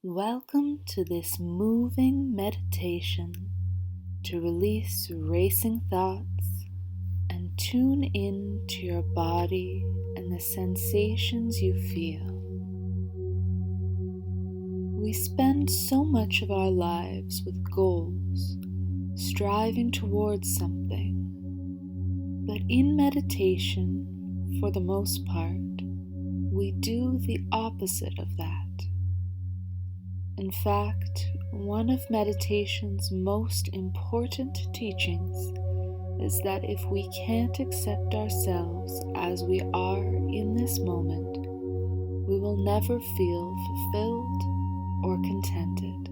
Welcome to this moving meditation to release racing thoughts and tune in to your body and the sensations you feel. We spend so much of our lives with goals, striving towards something, but in meditation, for the most part, we do the opposite of that. In fact, one of meditation's most important teachings is that if we can't accept ourselves as we are in this moment, we will never feel fulfilled or contented.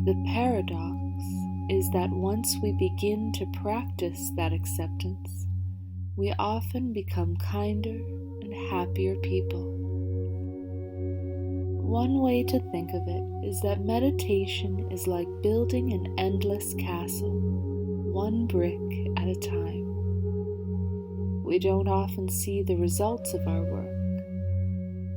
The paradox is that once we begin to practice that acceptance, we often become kinder and happier people. One way to think of it is that meditation is like building an endless castle, one brick at a time. We don't often see the results of our work,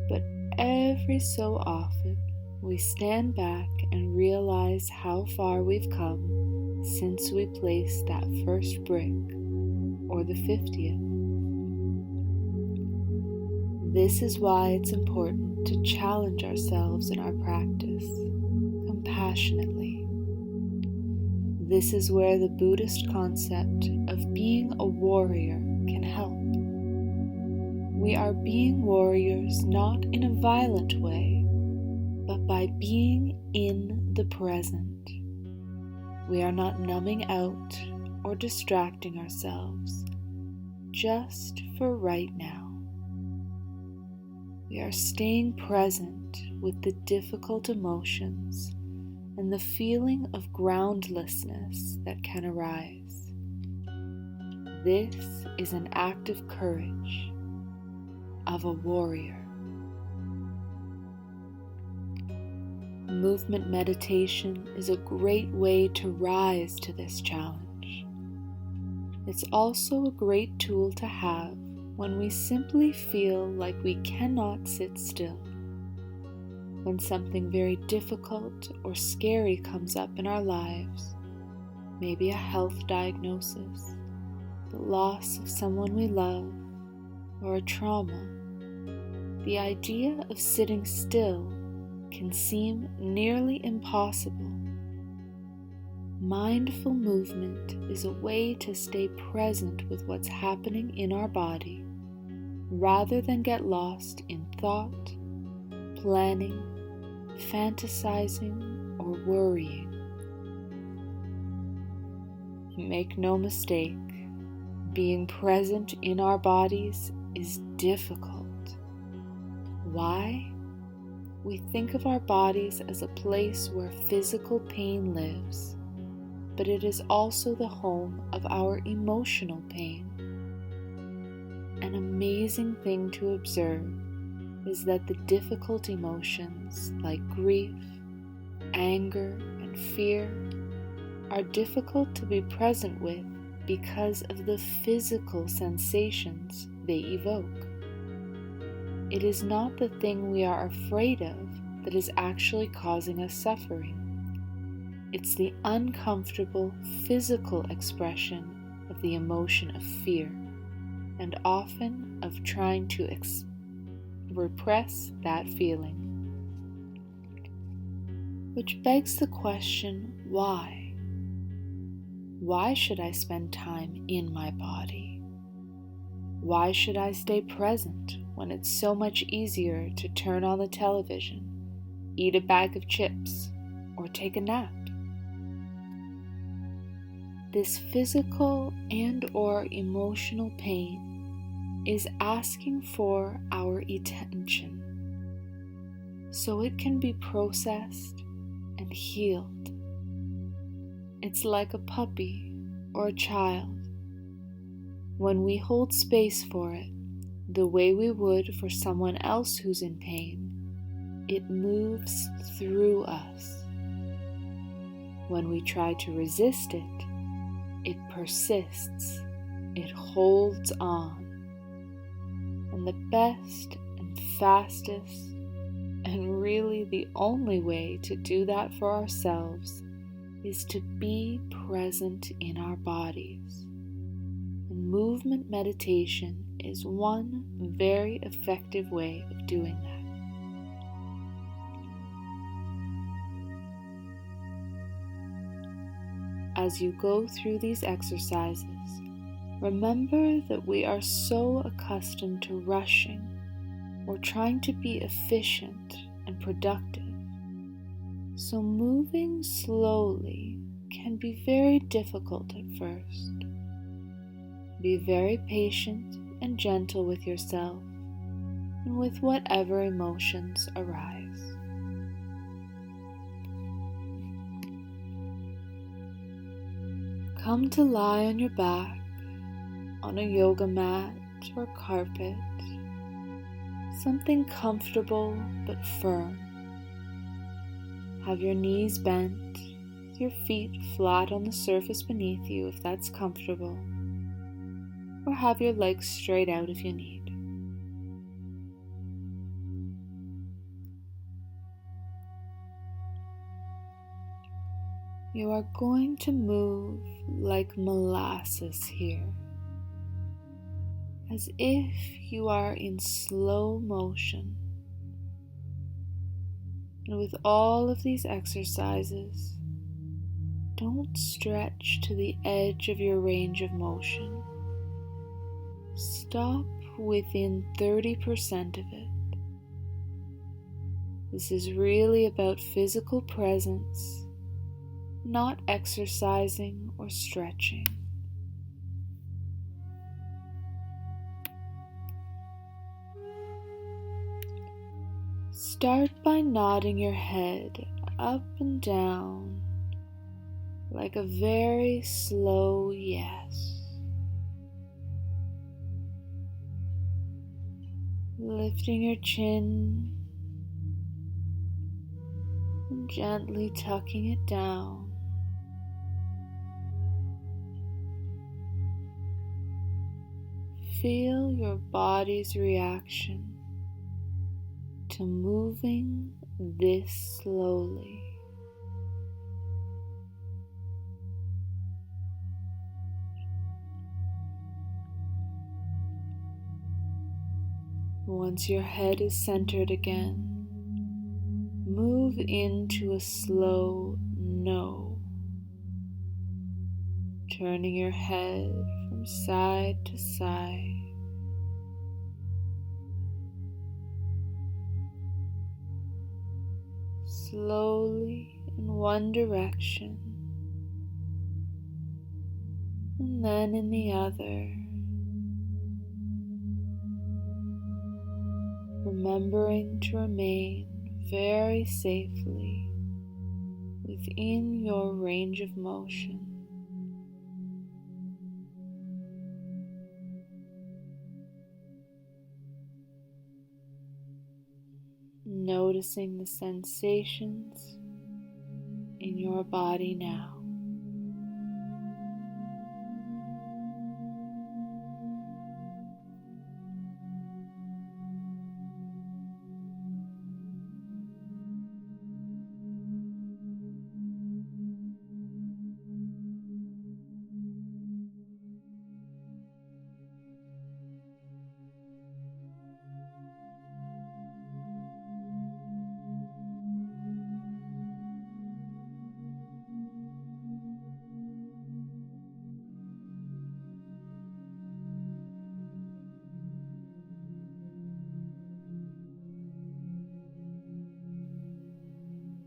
but every so often we stand back and realize how far we've come since we placed that first brick, or the 50th. This is why it's important to challenge ourselves in our practice compassionately. This is where the Buddhist concept of being a warrior can help. We are being warriors not in a violent way, but by being in the present. We are not numbing out or distracting ourselves, just for right now. We are staying present with the difficult emotions and the feeling of groundlessness that can arise. This is an act of courage, of a warrior. Movement meditation is a great way to rise to this challenge. It's also a great tool to have when we simply feel like we cannot sit still. When something very difficult or scary comes up in our lives, maybe a health diagnosis, the loss of someone we love, or a trauma, the idea of sitting still can seem nearly impossible. Mindful movement is a way to stay present with what's happening in our body, rather than get lost in thought, planning, fantasizing, or worrying. Make no mistake, being present in our bodies is difficult. Why? We think of our bodies as a place where physical pain lives, but it is also the home of our emotional pain. An amazing thing to observe is that the difficult emotions like grief, anger, and fear are difficult to be present with because of the physical sensations they evoke. It is not the thing we are afraid of that is actually causing us suffering. It's the uncomfortable physical expression of the emotion of fear, and often of trying to repress that feeling. Which begs the question, why? Why should I spend time in my body? Why should I stay present when it's so much easier to turn on the television, eat a bag of chips, or take a nap? This physical and/or emotional pain is asking for our attention so it can be processed and healed. It's like a puppy or a child. When we hold space for it, the way we would for someone else who's in pain, it moves through us. When we try to resist it, it persists, it holds on. And the best and fastest And really, the only way to do that for ourselves is to be present in our bodies. And movement meditation is one very effective way of doing that. As you go through these exercises, remember that we are so accustomed to rushing or trying to be efficient and productive. So moving slowly can be very difficult at first. Be very patient and gentle with yourself and with whatever emotions arise. Come to lie on your back, on a yoga mat or carpet, something comfortable but firm. Have your knees bent, with your feet flat on the surface beneath you if that's comfortable, or have your legs straight out if you need. You are going to move like molasses here, as if you are in slow motion. And with all of these exercises, don't stretch to the edge of your range of motion. Stop within 30% of it. This is really about physical presence, not exercising or stretching. Start by nodding your head up and down like a very slow yes. Lifting your chin and gently tucking it down. Feel your body's reaction to moving this slowly. Once your head is centered again, move into a slow no, turning your head from side to side. Slowly in one direction, and then in the other. Remembering to remain very safely within your range of motion. Noticing the sensations in your body now.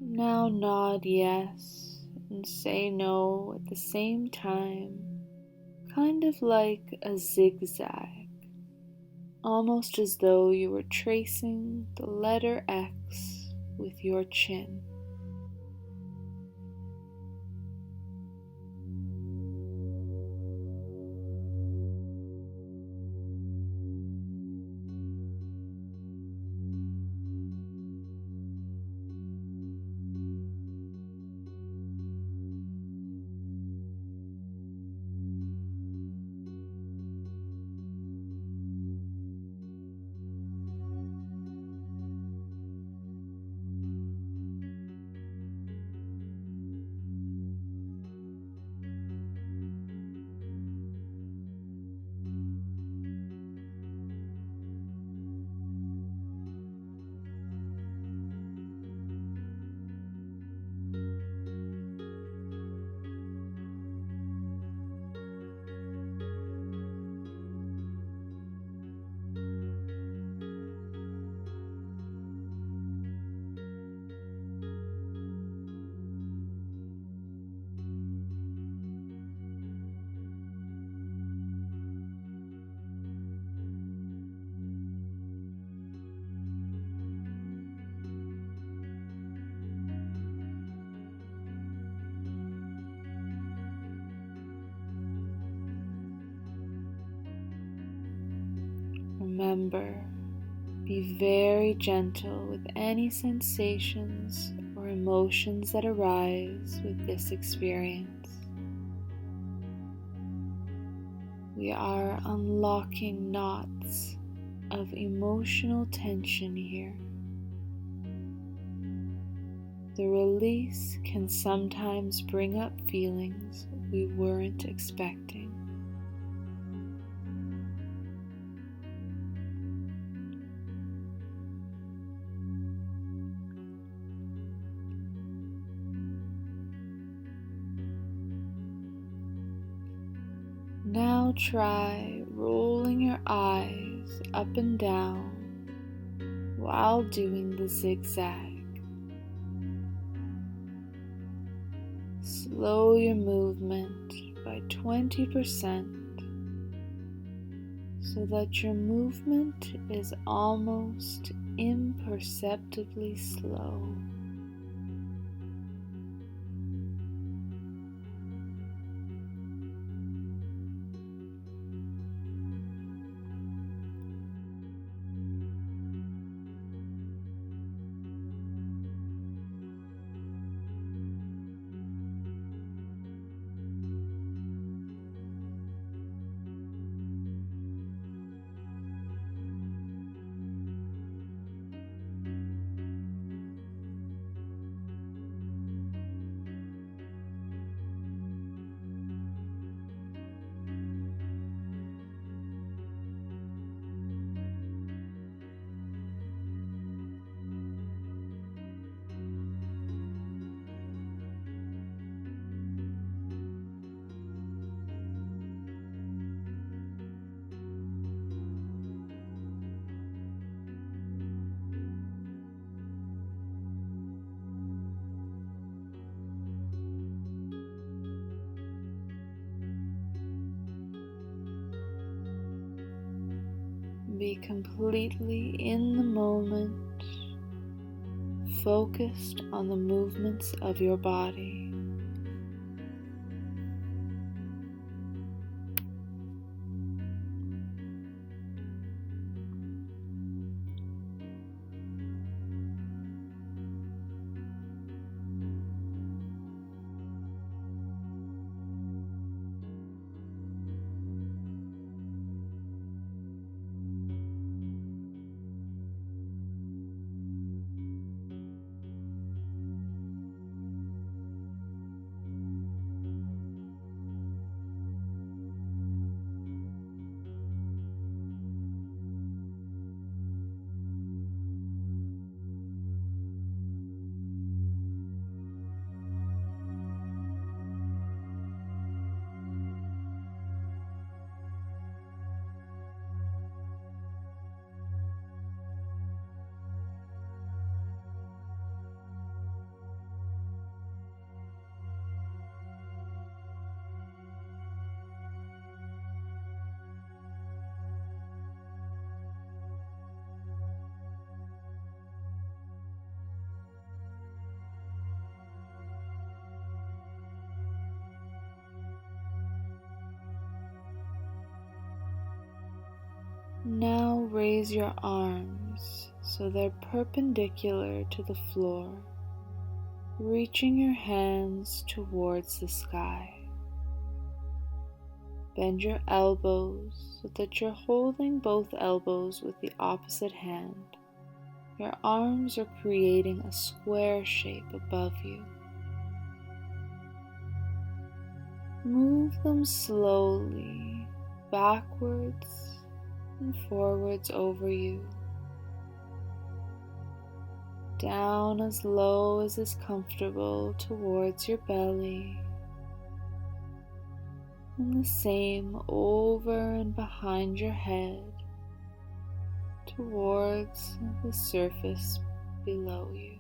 Now nod yes and say no at the same time, kind of like a zigzag, almost as though you were tracing the letter X with your chin. Remember, be very gentle with any sensations or emotions that arise with this experience. We are unlocking knots of emotional tension here. The release can sometimes bring up feelings we weren't expecting. Now try rolling your eyes up and down while doing the zigzag. Slow your movement by 20% so that your movement is almost imperceptibly slow. Be completely in the moment, focused on the movements of your body. Now raise your arms so they're perpendicular to the floor, reaching your hands towards the sky. Bend your elbows so that you're holding both elbows with the opposite hand. Your arms are creating a square shape above you. Move them slowly backwards and forwards over you, down as low as is comfortable towards your belly, and the same over and behind your head towards the surface below you.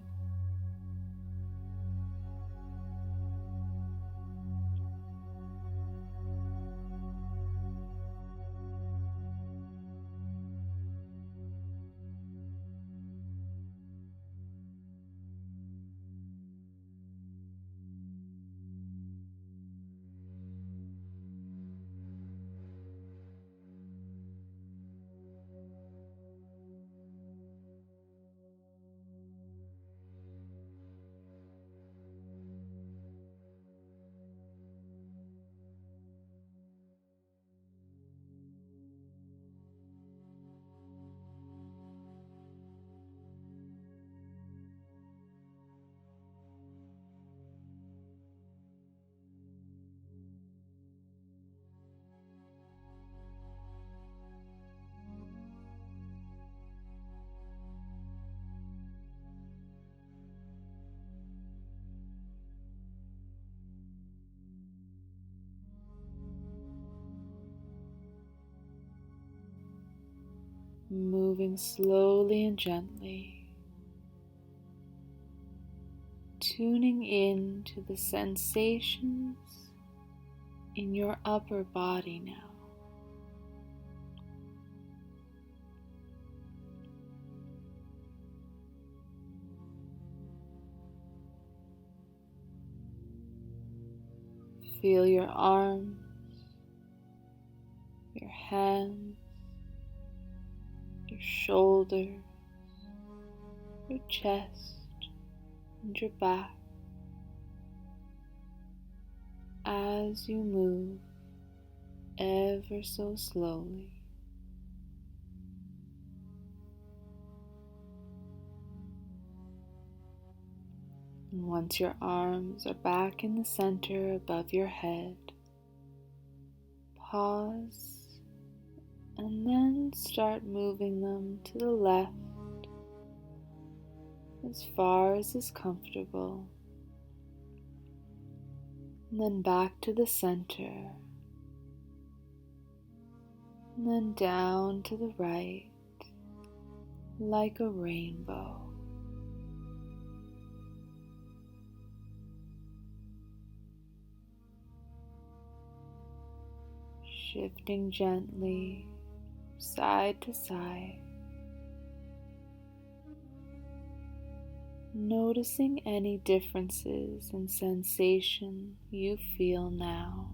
moving slowly and gently, tuning in to the sensations in your upper body now. Feel your arms, your hands, your shoulders, your chest, and your back as you move ever so slowly. And once your arms are back in the center above your head, pause and then start moving them to the left as far as is comfortable, and then back to the center, and then down to the right like a rainbow. Shifting gently side to side, noticing any differences in sensation you feel now.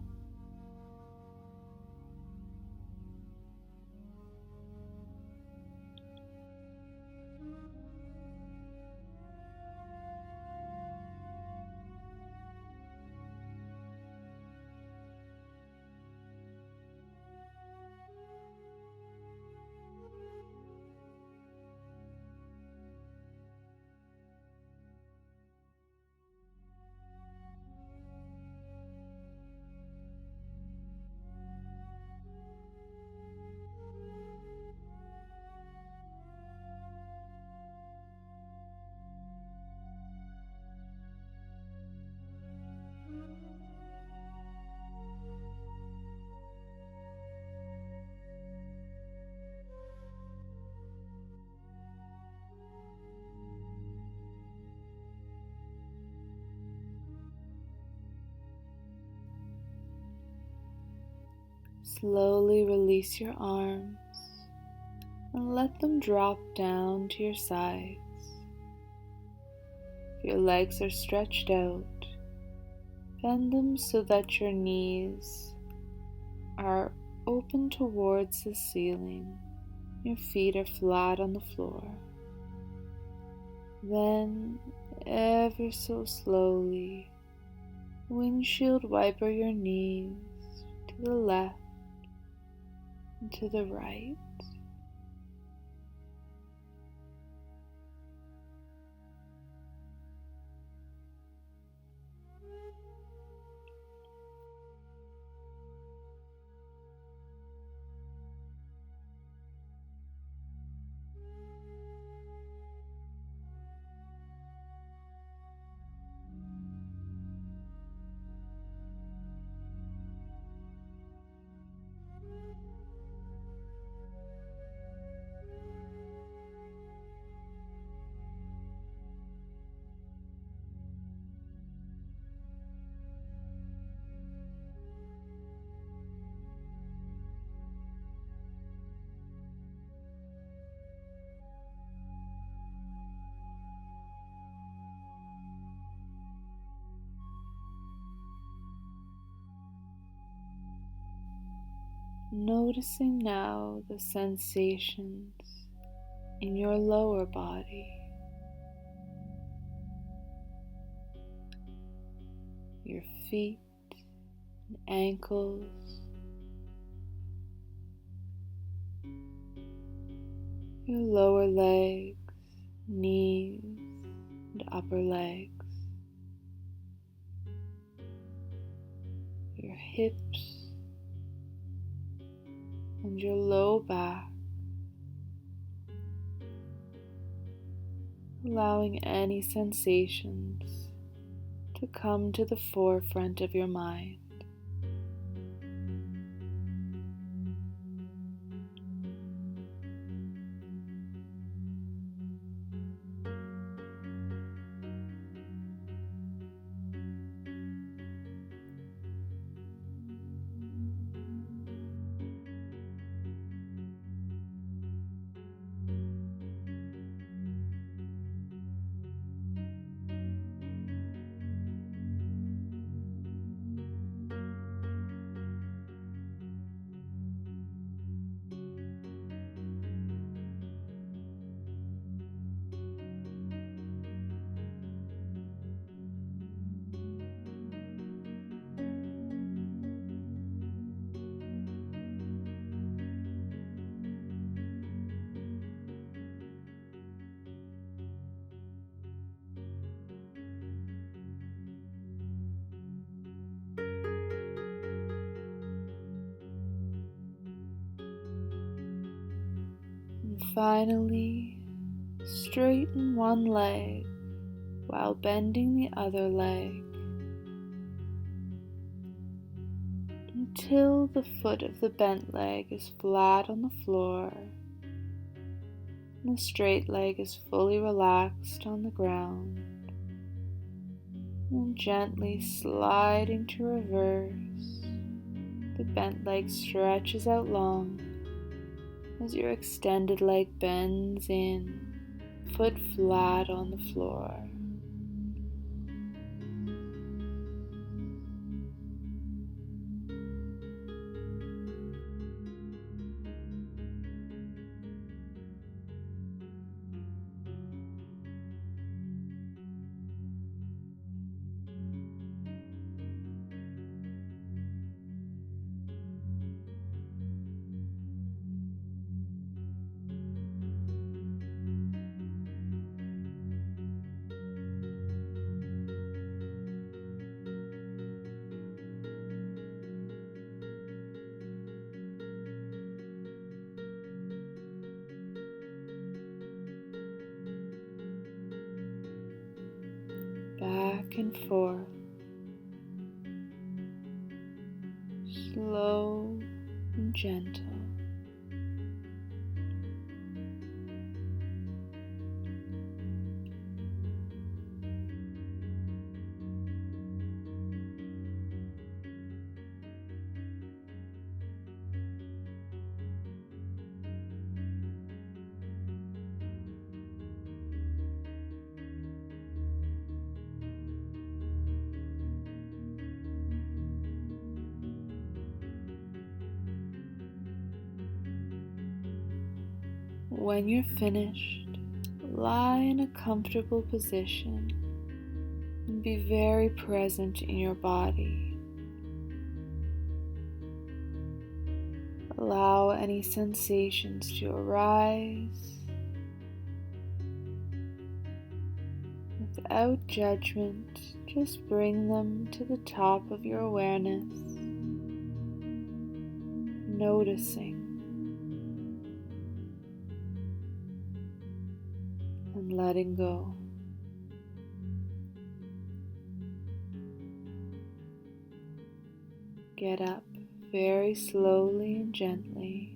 Slowly release your arms and let them drop down to your sides. If your legs are stretched out, bend them so that your knees are open towards the ceiling. Your feet are flat on the floor. Then, ever so slowly, windshield wiper your knees to the left and to the right. Noticing now the sensations in your lower body, your feet and ankles, your lower legs, knees, and upper legs, your hips, and your low back, allowing any sensations to come to the forefront of your mind. Finally, straighten one leg while bending the other leg until the foot of the bent leg is flat on the floor and the straight leg is fully relaxed on the ground. And gently sliding to reverse, the bent leg stretches out long as your extended leg bends in, foot flat on the floor. Back and forth, slow and gentle. When you're finished, lie in a comfortable position and be very present in your body. Allow any sensations to arise without judgment. Just bring them to the top of your awareness, noticing and letting go. Get up very slowly and gently.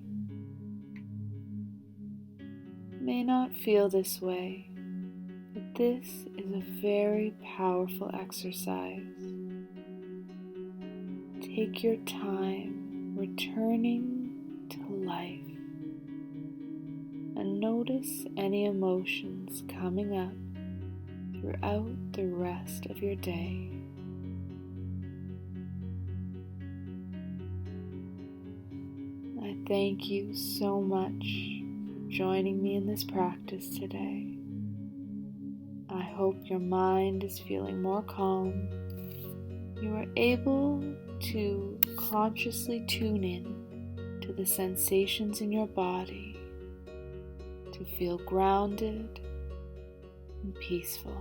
You may not feel this way, but this is a very powerful exercise. Take your time returning to life and notice any emotions coming up throughout the rest of your day. I thank you so much for joining me in this practice today. I hope your mind is feeling more calm. You are able to consciously tune in to the sensations in your body, to feel grounded and peaceful.